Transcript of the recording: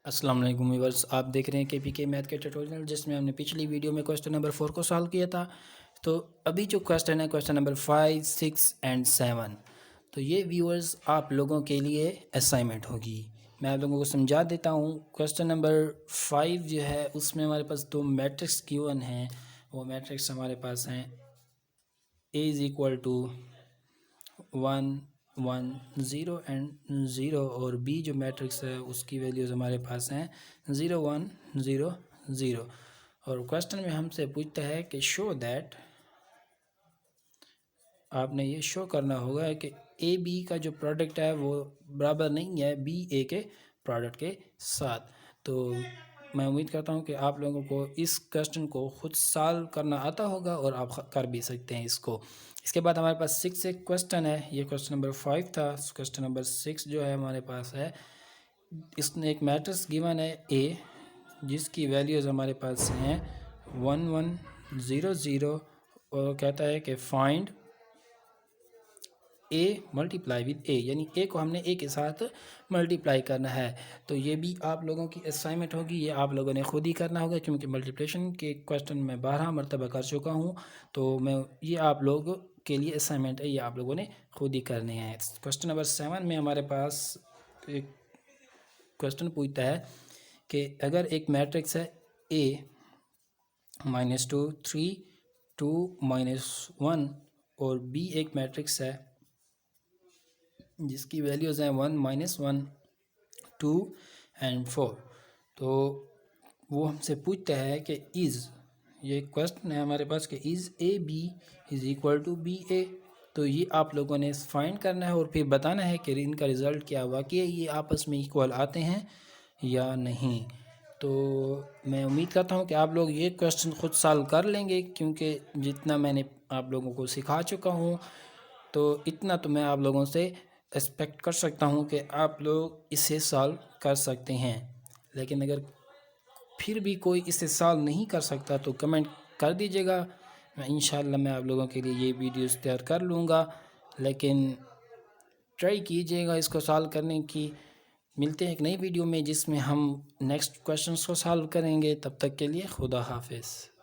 السلام علیکم ویورس، آپ دیکھ رہے ہیں کے پی کے میتھ کے ٹیوٹوریل، جس میں ہم نے پچھلی ویڈیو میں کوسچن نمبر 4 کو سالو کیا تھا۔ تو ابھی جو کوسچن ہے کوسچن نمبر 5، 6 اینڈ 7، تو یہ ویورز آپ لوگوں کے لیے اسائنمنٹ ہوگی۔ میں آپ لوگوں کو سمجھا دیتا ہوں۔ کوسچن نمبر 5 جو ہے اس میں ہمارے پاس دو میٹرکس گیون ہیں۔ وہ میٹرکس ہمارے پاس ہیں A is equal to 1 1 0 and 0، اور B جو میٹرکس ہے اس کی ویلیوز ہمارے پاس ہیں 0 1 0 0۔ اور کوسچن میں ہم سے پوچھتا ہے کہ شو دیٹ، آپ نے یہ شو کرنا ہوگا کہ اے بی کا جو پروڈکٹ ہے وہ برابر نہیں ہے بی اے کے پروڈکٹ کے ساتھ۔ تو میں امید کرتا ہوں کہ آپ لوگوں کو اس کوسچن کو خود سالو کرنا آتا ہوگا اور آپ کر بھی سکتے ہیں اس کو۔ اس کے بعد ہمارے پاس 6 ایک کوسچن ہے۔ یہ کوسچن نمبر 5 تھا۔ کوسچن نمبر 6 جو ہے ہمارے پاس ہے، اس نے ایک میٹرکس گیون ہے اے، جس کی ویلیوز ہمارے پاس ہیں 1 1 0 0، اور کہتا ہے کہ find a multiply with a, یعنی اے کو ہم نے اے کے ساتھ ملٹیپلائی کرنا ہے۔ تو یہ بھی آپ لوگوں کی اسائنمنٹ ہوگی، یہ آپ لوگوں نے خود ہی کرنا ہوگا، کیونکہ ملٹیپلیکیشن کے کوسچن میں 12 مرتبہ کر چکا ہوں۔ تو یہ آپ لوگ کے لیے اسائنمنٹ ہے، یہ آپ لوگوں نے خود ہی کرنے ہیں۔ کوسچن نمبر 7 میں ہمارے پاس ایک کوسچن پوچھتا ہے کہ اگر ایک میٹرکس ہے اے -2 3 2 -1، اور بی ایک میٹرکس ہے جس کی ویلیوز ہیں 1 -1 2 اینڈ 4، تو وہ ہم سے پوچھتا ہے کہ یہ کوسچن ہے ہمارے پاس کہ is A B is equal to B A. تو یہ آپ لوگوں نے فائنڈ کرنا ہے اور پھر بتانا ہے کہ ان کا رزلٹ کیا واقعی یہ آپس میں ایکول آتے ہیں یا نہیں۔ تو میں امید کرتا ہوں کہ آپ لوگ یہ کوسچن خود سالو کر لیں گے، کیونکہ جتنا میں نے آپ لوگوں کو سکھا چکا ہوں، تو اتنا تو میں آپ لوگوں سے ایکسپیکٹ کر سکتا ہوں کہ آپ لوگ اسے سالو کر سکتے ہیں۔ لیکن اگر پھر بھی کوئی اسے سالو نہیں کر سکتا تو کمنٹ کر دیجیے گا، انشاءاللہ میں آپ لوگوں کے لیے یہ ویڈیوز تیار کر لوں گا۔ لیکن ٹرائی کیجیے گا اس کو سالو کرنے کی۔ ملتے ہیں ایک نئی ویڈیو میں جس میں ہم نیکسٹ کوسچنز کو سالو کریں گے۔ تب تک کے لیے خدا حافظ۔